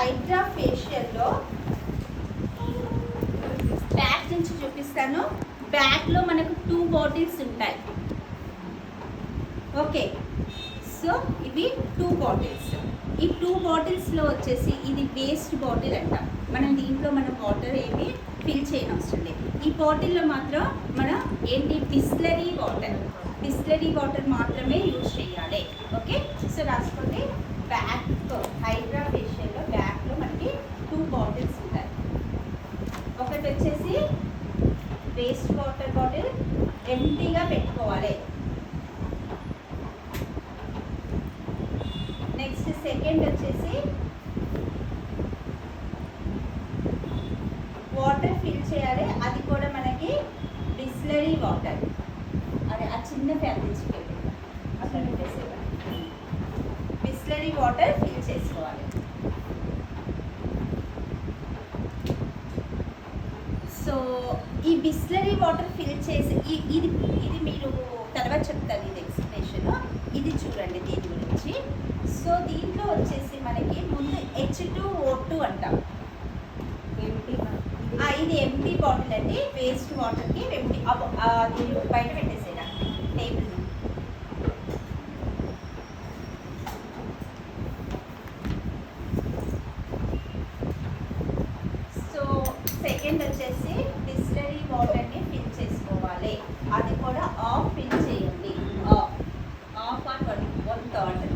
Hydraa ఫేషియల్లో back నుంచి చూపిస్తాను. బ్యాక్లో మనకు 2 బాటిల్స్ ఉంటాయి. ఓకే, సో ఇవి 2 బాటిల్స్. ఈ 2 బాటిల్స్లో వచ్చేసి ఇది వేస్ట్ బాటిల్ అంటాం. మనం దీంట్లో మనం వాటర్ ఏమి ఫిల్ చేయనవసరం లేదు. ఈ బాటిల్లో మాత్రం మనం ఏంటి బిస్లరీ వాటర్ మాత్రమే యూజ్ చేయాలి. ఓకే, సో రాసుకోండి. బ్యాక్ హైడ్రా ఫేషియల్లో బ్యాక్లో మనకి 2 బాటిల్స్ ఉంటాయి. ఒకటి వచ్చేసి వేస్ట్ వాటర్ బాటిల్ ఎంటీగా పెట్టుకోవాలి. నెక్స్ట్ సెకండ్ వచ్చేసి వాటర్ ఫిల్ చేయాలి. అది కూడా మనకి బిస్లరీ వాటర్. అదే ఆ చిన్న ఫ్యాన్ తెచ్చుకెళ్ళి అక్కడ పెట్టేసేవాళ్ళు. బిస్లరీ వాటర్ ఫిల్ చేసుకోవాలి. సో ఈ బిస్లరీ వాటర్ ఫిల్ చేసి ఇది మీరు తర్వాత చెప్తాను ఇది ఎక్స్ప్లెనేషన్. ఇది చూడండి దీని గురించి. సో దీంట్లో వచ్చేసి మనకి ముందు H2O2 అంటాం. ఇది ఎంటీ బాటిల్ అండి. వేస్ట్ వాటర్కి ఎంటీ దీన్ని బయట పెట్టేసేదా టేబుల్. సో సెకండ్ వచ్చేసి బిస్లరీ వాటర్ని ఫిల్ చేసుకోవాలి. అది కూడా ఆఫ్ ఫిల్ చేయండి. Of on 1/3.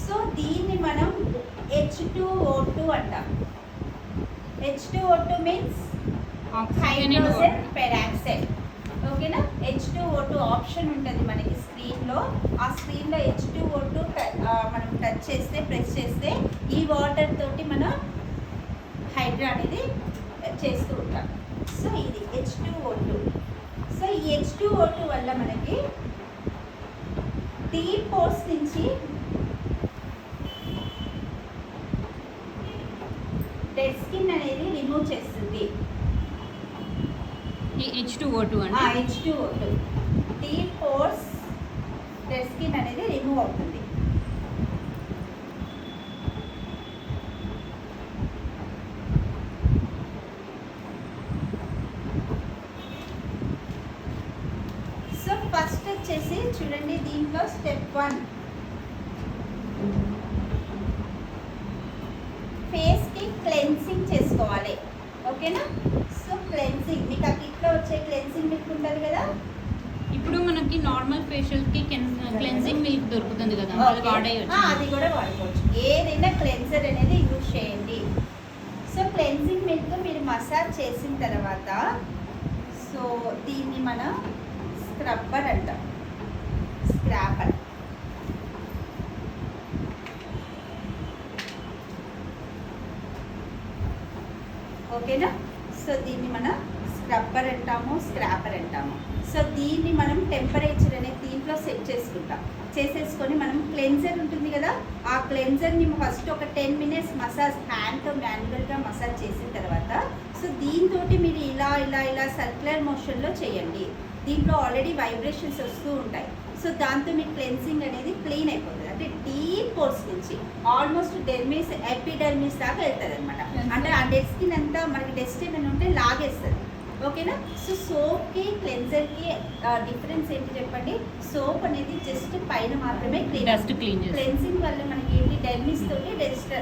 సో దీన్ని మనం H2O2 అంటాం. H2O2 means hydrogen peroxide. ఓకేనా? H2O2 ఆప్షన్ ఉంటుంది మనకి స్క్రీన్లో. ఆ స్క్రీన్లో H2O2 మనం టచ్ చేస్తే ప్రెస్ చేస్తే ఈ వాటర్ తోటి మనం హైడ్రా అనేది చేస్తూ ఉంటాం. సో ఇది H2O2. సో ఈ H2O2 వల్ల మనకి డీప్ పోర్స్ నుంచి డెడ్ స్కిన్ అనేది రిమూవ్ చేస్తుంది. ఈ H2O2 అంటే H2O2 deep pores dead skin అనేది రిమూవ్ అవుతుంది. సో ఫస్ట్ వచ్చేసి చూడండి దీంట్లో స్టెప్ 1 ఫేస్కి క్లెన్సింగ్ చేసుకోవాలి. ఓకేనా? సో క్లెన్సింగ్ మీకు ఆ కిట్లో వచ్చే క్లెన్సింగ్ మిల్క్ ఉంటుంది కదా. ఇప్పుడు మనకి నార్మల్ ఫేషియల్కి క్లెన్సింగ్ మిల్క్ దొరుకుతుంది కదా, అది వాడేయచ్చు. అది కూడా వాడుకోవచ్చు. ఏదైనా క్లెన్సర్ అనేది యూజ్ చేయండి. సో క్లెన్సింగ్ మిల్క్ మీరు మసాజ్ చేసిన తర్వాత సో దీన్ని మనం స్క్రబ్బర్ అంటాం. స్క్రాపర్. ఓకేనా? సో దీన్ని మనం స్క్రబ్బర్ అంటాము, స్క్రాపర్ అంటాము. సో దీన్ని మనం టెంపరేచర్ అనేది దీంట్లో సెట్ చేసుకుంటాం. చేసేసుకొని మనం క్లెన్జర్ ఉంటుంది కదా, ఆ క్లెన్జర్ని ఫస్ట్ ఒక 10 మినిట్స్ మసాజ్ హ్యాండ్తో మాన్యువల్గా మసాజ్ చేసిన తర్వాత సో దీంతో మీరు ఇలా ఇలా ఇలా సర్క్యులర్ మోషన్లో చేయండి. దీంట్లో ఆల్రెడీ వైబ్రేషన్స్ వస్తూ ఉంటాయి. సో దాంతో మీ క్లెన్సింగ్ అనేది క్లీన్ అయిపోతుంది. అంటే డీప్ పోర్స్ నుంచి ఆల్మోస్ట్ డెర్మిస్ ఎపిడెర్మిస్ దాకా వెళ్తుంది అనమాట. అంటే ఆ డెడ్ స్కిన్ అంతా మనకి డస్ట్ ఏమైనా ఉంటే లాగేస్తుంది. ఓకేనా? సో సోప్కి క్లెన్జర్కి డిఫరెన్స్ ఏంటి చెప్పండి. సోప్ అనేది జస్ట్ పైన మాత్రమే క్లీన్. క్లెన్సింగ్ వల్ల మనకి ఏంటి డెర్మిస్ తోటి డస్ట్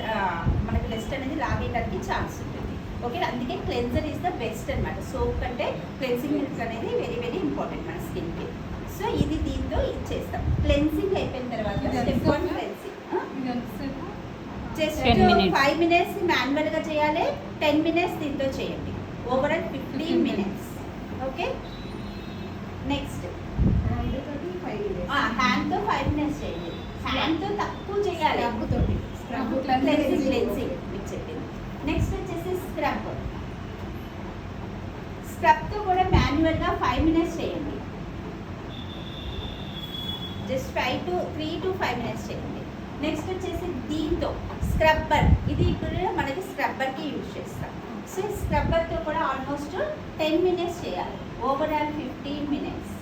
మనకి డస్ట్ అనేది లాగేయడానికి ఛాన్స్ ఉంటుంది. ఓకే, అందుకే క్లెన్జర్ ఈజ్ ద బెస్ట్ అనమాట. సోప్ కంటే క్లెన్సింగ్ మిల్క్ అనేది వెరీ వెరీ ఇంపార్టెంట్ మన స్కిన్కి. సో ఇది దీంతో ఇది చేస్తాం. క్లెన్సింగ్ అయిపోయిన తర్వాత స్టెప్ 1 క్లెన్సింగ్ జస్ట్ 5 మినిట్స్ మాన్యువల్గా చేయాలి. 10 మినిట్స్ దీంతో చేయండి. Overall 15 minutes. ఓకే, నెక్స్ట్ హ్యాండ్తో 5 మినిట్స్ చేయండి. హ్యాండ్తో తక్కువ చేయాలి. క్లెన్సింగ్ మీకు చెప్పింది. నెక్స్ట్ వచ్చేసి స్క్రబ్తో కూడా మాన్యువల్గా 5 మినిట్స్ చేయండి. జస్ట్ 3 to 5 మినిట్స్ చేయండి. నెక్స్ట్ వచ్చేసి దీంతో స్క్రబ్బర్. ఇది ఇప్పుడు మనకి స్క్రబ్బర్కి యూజ్ చేస్తాం. సో స్క్రబ్బర్తో కూడా ఆల్మోస్ట్ 10 మినిట్స్ చేయాలి. Overall 15 minutes.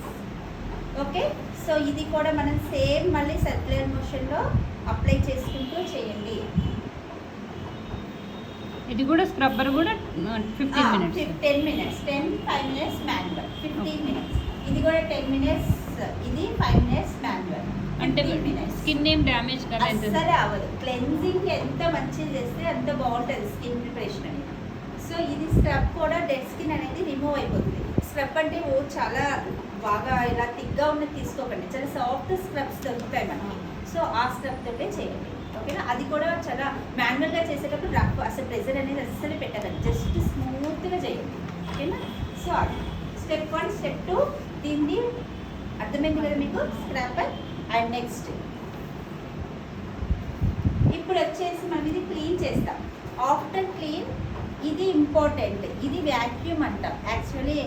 ఓకే, సో ఇది కూడా మనం సేమ్ మళ్ళీ సర్క్యులర్ మోషన్లో అప్లై చేసుకుంటూ చేయండి. ఇది కూడా స్క్రబ్బర్ కూడా 15 minutes. 10 minutes, 10 5 minutes manual, 15 minutes. ఇది కూడా 10 మినిట్స్, ఇది 5 మినిట్స్ మాన్యువల్. అంటే 15 మినిట్స్. స్కిన్ ఏం డ్యామేజ్ కదా? అస్సలు అవ్వదు. క్లెన్జింగ్ ఎంత మంచిది చేస్తే అంత బాగుంటుంది స్కిన్ ప్రిపరేషన్ అనేది. సో ఇది స్క్రబ్ కూడా డెడ్ స్కిన్ అనేది రిమూవ్ అయిపోతుంది. స్క్రబ్ అంటే చాలా బాగా ఇలా థిక్గా ఉన్నది తీసుకోకండి, చాలా సాఫ్ట్ స్క్రబ్స్ దొరుకుతాయి మనకి. సో ఆ స్క్రబ్ తోటే చేయండి, ఓకేనా? అది కూడా చాలా మాన్యువల్గా చేసేటప్పుడు రఫ్ అసలు ప్రెజర్ అనేది అస్సలు పెట్టకండి, జస్ట్ స్మూత్గా చేయండి, ఓకేనా? సో అది స్టెప్ 1, స్టెప్ 2 దీన్ని అర్థమైంది కదా మీకు? స్క్రబ్బర్. అండ్ నెక్స్ట్ ఇప్పుడు వచ్చేసి మనం ఇది క్లీన్ చేస్తాం. ఆఫ్టర్ క్లీన్ ఇది ఇంపార్టెంట్, ఇది వ్యాక్యూమ్ అంటాం, యాక్చువల్లీ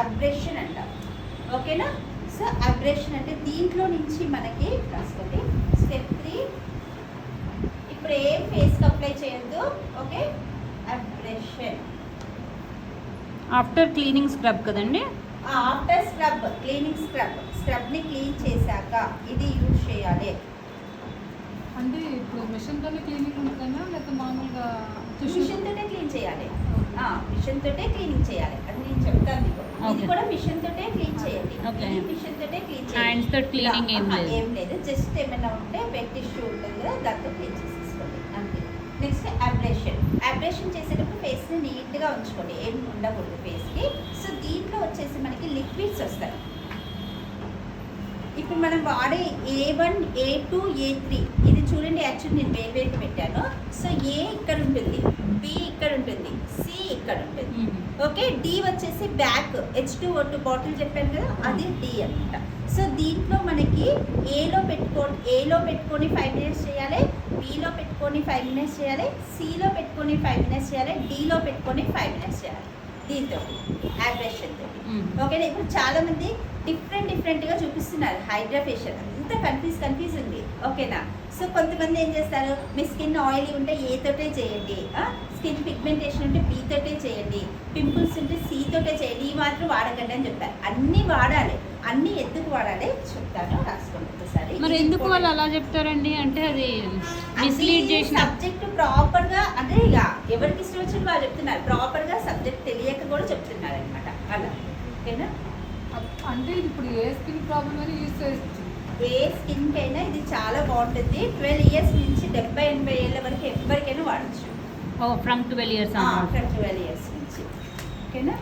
అబ్రేషన్ అంటాం, ఓకేనా? సో అబ్రేషన్ అంటే దీంట్లో నుంచి మనకి రాసుకోండి. స్టెప్ 3 ఇప్పుడు ఏం ఫేస్కి అప్లై చేయొద్దు, okay? Abrasion after cleaning scrub కదండి? ఆఫ్టర్ స్క్రబ్, క్లీనింగ్ స్క్రబ్ని క్లీన్ చేశాక ఇది యూజ్ చేయాలి. అంటే ఇప్పుడు మిషన్తోనే క్లీనింగ్ ఉంటుందా లేకపోతే మామూలుగా మిషన్ తోటే క్లీన్ చేయాలి, మిషన్ తోటే క్లీనింగ్ చేయాలి, అది నేను చెప్తాను మీకు. ఇది కూడా మిషన్ తోటే క్లీన్ చేయాలి, ఇది మిషన్ తోటే క్లీన్ చేయాలి. హ్యాండ్స్ తో క్లీనింగ్ ఏం లేదు, జస్ట్ ఏమైనా ఉంటే వెట్ టిష్యూ ఉంటుంది కదా, దాంతో క్లీన్ చేసేసుకోండి అంతే. నెక్స్ట్ అబ్రేషన్ చేసేటప్పుడు ఫేస్ని నీట్గా ఉంచుకోండి, ఏం ఉండకూడదు ఫేస్కి. సో దీంట్లో వచ్చేసి మనకి లిక్విడ్స్ వస్తాయి. ఇప్పుడు మనం వాడే A1, A2, A3 ఇది చూడండి, యాక్చువల్లీ నేను వేరు పెట్టాను. సో ఏ ఇక్కడ ఉంటుంది, బి ఇక్కడ ఉంటుంది, సి ఇక్కడ ఉంటుంది, ఓకే? డి వచ్చేసి బ్యాక్ H2O2 బాటిల్ చెప్పాను కదా, అది డి అనమాట. సో దీంట్లో మనకి ఏలో పెట్టుకొని 5 మినిట్స్ చేయాలి, బిలో పెట్టుకొని 5 మినిట్స్ చేయాలి, సిలో పెట్టుకొని 5 మినిట్స్ చేయాలి, డిలో పెట్టుకొని 5 మినిట్స్ చేయాలి. దీంతో అబ్రేషన్ తోటి, ఓకేనా? ఇప్పుడు చాలా మంది డిఫరెంట్గా చూపిస్తున్నారు హైడ్రా ఫేషియల్, అంతా కన్ఫ్యూజ్ ఉంది, ఓకేనా? సో కొంతమంది ఏం చేస్తారు, మీ స్కిన్ ఆయిలీ ఉంటే ఏ తోటే చేయండి, స్కిన్ పిగ్మెంటేషన్ ఉంటే బి తోటే చేయండి, పింపుల్స్ ఉంటే సి తోటే చేయండి, ఈ మాత్రం వాడకండి అని చెప్తారు. అన్నీ వాడాలి, అన్నీ ఎందుకు వాడాలి చెప్తాను, రాసుకోండి ఒకసారి. మరి ఎందుకు వాళ్ళు అలా చెప్తారండి? అంటే అది మిస్లీడ్ చేసిన సబ్జెక్ట్ ప్రాపర్గా, అంటే ఇక ఎవరికి ఇష్టం వచ్చిన వాళ్ళు చెప్తున్నారు, ప్రాపర్గా సబ్జెక్ట్ తెలియక కూడా చెప్తున్నారు అనమాట, అలా, ఓకేనా? అంటే ఇది ఇప్పుడు ఏ స్కిన్ ప్రాబ్లం అని యూజ్ చేయొచ్చు. ఏ స్కిన్కి అయినా ఇది చాలా బాగుంటుంది. 12 ఇయర్స్ నుంచి 70-80 ఏళ్ళ వరకు ఎవరికైనా వాడచ్చు. ఫ్రమ్ 12 ఇయర్స్ ఫ్రమ్ 12 ఇయర్స్ నుంచి, ఓకేనా?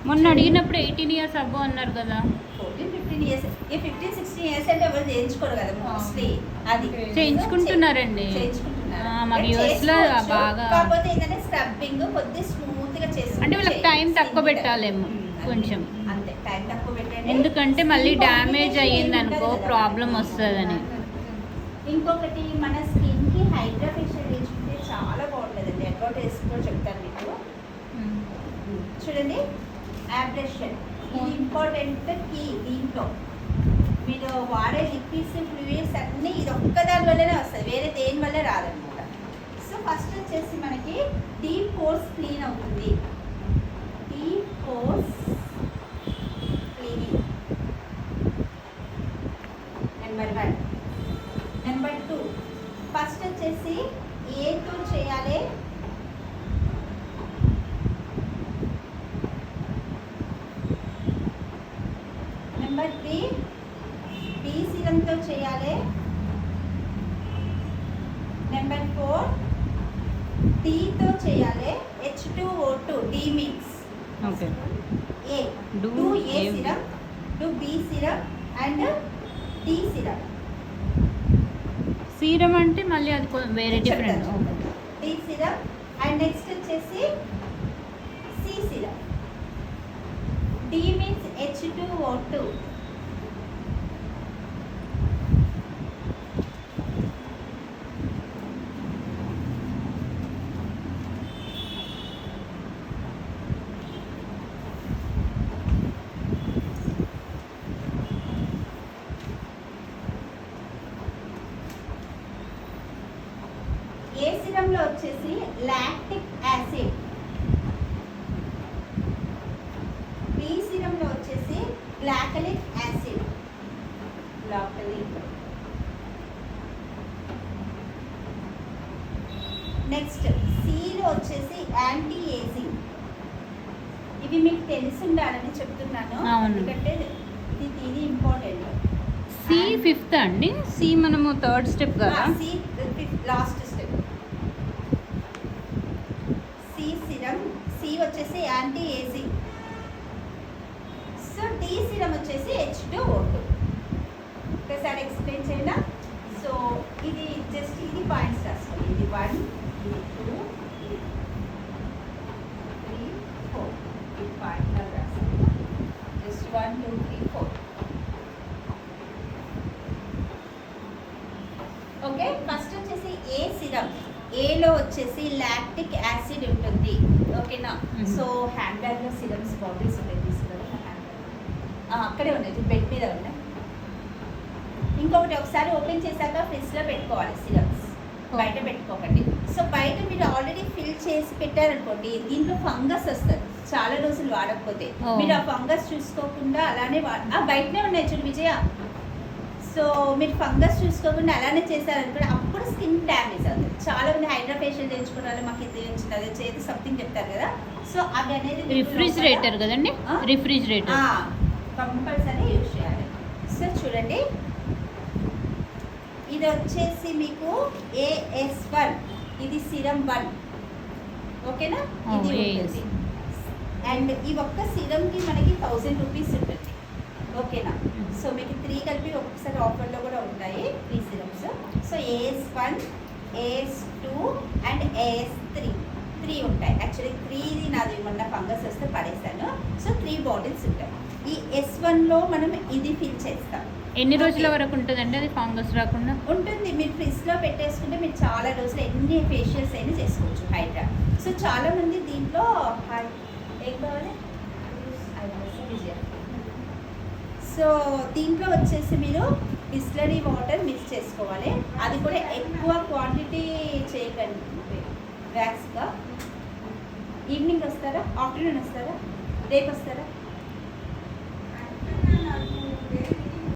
మొన్న అడిగినప్పుడు 18 ఇయర్స్ అబ్బో అన్నారు కదా. 14-15 ఇయర్స్, 15-16 ఇయర్స్ అంటే ఎవరు చేయించుకోరు కదా మోస్ట్లీ, అది చేయించుకుంటున్నారండి. మా వ్యూవర్స్ లో బాగా. కాకపోతే ఏంటంటే స్క్రబ్బింగ్ కొద్ది స్మూత్ గా చేసి, అంటే వీళ్ళకి టైం తక్కువ పెట్టాలేమో కొంచెం, అంతే, టైం తక్కువ పెట్టండి. ఎందుకంటే మళ్ళీ డ్యామేజ్ అయ్యింది అనుకో ప్రాబ్లం వస్తుందని. ఇంకొకటి మన స్కిన్ కి హైడ్రా ఫేషియల్ చేసుకుంటే చాలా బాగుంటుందండి, అడ్వర్టైజ్ కూడా చెప్తాను మీకు. చూడండి, అబ్రేషన్ ఇది ఇంపార్టెంట్ కీ. దీంట్లో మీరు వాడే లిక్విడ్స్, ఫ్లూయిడ్స్ అన్నీ ఇది ఒక్కదాని వల్లనే వస్తుంది, వేరే దేని వల్ల రాదనమాట. సో ఫస్ట్ వచ్చేసి మనకి డీప్ పోర్స్ క్లీన్ అవుతుంది, deep pores cleaning number 1. Number 2 first వచ్చేసి ఏతో చేయాలి, నెంబర్ 3 బి సిరంతో చేయాలి, నెంబర్ 4 టీతో చేయాలి, H2O2 D mix. Okay, A Do do A A. Serum, do B serum and T serum. Serum అంటే మళ్ళీ అది వేరే different. T serum and next వచ్చేసి C serum. D means H2O2. A సిరంలో వచ్చేసి లాక్టిక్ యాసిడ్, బి సిరంలో వచ్చేసి గ్లాకలిక్ acid, గ్లాకలిన్. Next సిలో వచ్చేసి యాంటీ ఏజింగ్. ఇవి మీకు తెలిసి ఉండాలని చెప్తున్నాను, అవును. ఎందుకంటే ఇది ఇంపార్టెంట్. సి ఫిఫ్త్ అండి, సి మనము థర్డ్ స్టెప్ కదా. C last step. C serum, C వచ్చేసి anti ageing. So D serum వచ్చేసి H2O2. ఒకసారి ఎక్స్ప్లెయిన్ చేయండి. సో ఇది జస్ట్ ఇది పాయింట్స్ రాసుకోండి. ఇది 1, ఇది 2, ఇది 3, 4. ఇది పాయింట్ రాసుకోండి. జస్ట్ 1, 2, 3, 4. ఓకే, ఫస్ట్ వచ్చేసి ఏ సిరం. ఏలో వచ్చేసి లాక్టిక్ యాసిడ్ ఉంటుంది. ఓకేనా? సో హ్యాండ్ బ్యాగ్లో సిరమ్స్ బాటిల్స్ ఉంటాయి, తీసుకురా. హ్యాండ్ బ్యాగ్ అక్కడే ఉన్నాయి, బెడ్ మీద ఉన్నాయి. ఇంకొకటి, ఒకసారి ఓపెన్ చేశాక ఫ్రిడ్జ్లో పెట్టుకోవాలి సిరమ్స్, బయట పెట్టుకోకండి. సో బయట మీరు ఆల్రెడీ ఫిల్ చేసి పెట్టారనుకోండి, దీంట్లో ఫంగస్ వస్తుంది చాలా రోజులు వాడకపోతే. మీరు ఆ ఫంగస్ చూసుకోకుండా అలానే బయటనే ఉన్నాయి చూడు విజయ. సో మీరు ఫంగస్ చూసుకోకుండా అలానే చేశారనుకోండి, అప్పుడు స్కిన్ డ్యామేజ్ అవుతుంది. చాలా మంది హైడ్రా ఫేషియల్ చేయించుకున్నారు, మాకు ఇది చేయించినది చేతి సంథింగ్ చెప్తారు కదా. సో అవి అనేది రిఫ్రిజిరేటర్ కదండి, రిఫ్రిజిరేటర్ కంపల్సరీ యూజ్ చేయాలి. సో చూడండి, ఇది వచ్చేసి మీకు AS1, ఇది సిరం 1. ఓకేనా? ఇది ఉంటుంది. అండ్ ఈ ఒక్క సిరంకి మనకి 1000 రూపీస్ ఉంటుంది. ఓకేనా? సో మీకు 3 కలిపి ఒక్కొక్కసారి ఆఫర్లో కూడా ఉంటాయి 3 serums. So AS1, AS2 and AS3 ఉంటాయి. యాక్చువల్లీ 3 నాది మొన్న ఫంగస్ వస్తే పడేసాను. సో 3 బాటిల్స్ ఉంటాయి. ఈ S1లో మనం ఇది ఫిల్ చేస్తాం. ఎన్ని రోజుల వరకు ఉంటుందండి అది ఫంగస్ రాకుండా? ఉంటుంది. మీరు ఫ్రిడ్జ్లో పెట్టేసుకుంటే మీరు చాలా రోజులు ఎన్ని ఫేషియల్స్ అయినా చేసుకోవచ్చు హైడ్రా. సో చాలా మంది దీంట్లో ఏం కావాలి, సో దీంట్లో వచ్చేసి మీరు బిస్లరీ వాటర్ మిక్స్ చేసుకోవాలి. అది కూడా ఎక్కువ క్వాంటిటీ చేయకండి. వ్యాక్స్గా ఈవినింగ్ వస్తారా, ఆఫ్టర్నూన్ వస్తారా, రేపు వస్తారా?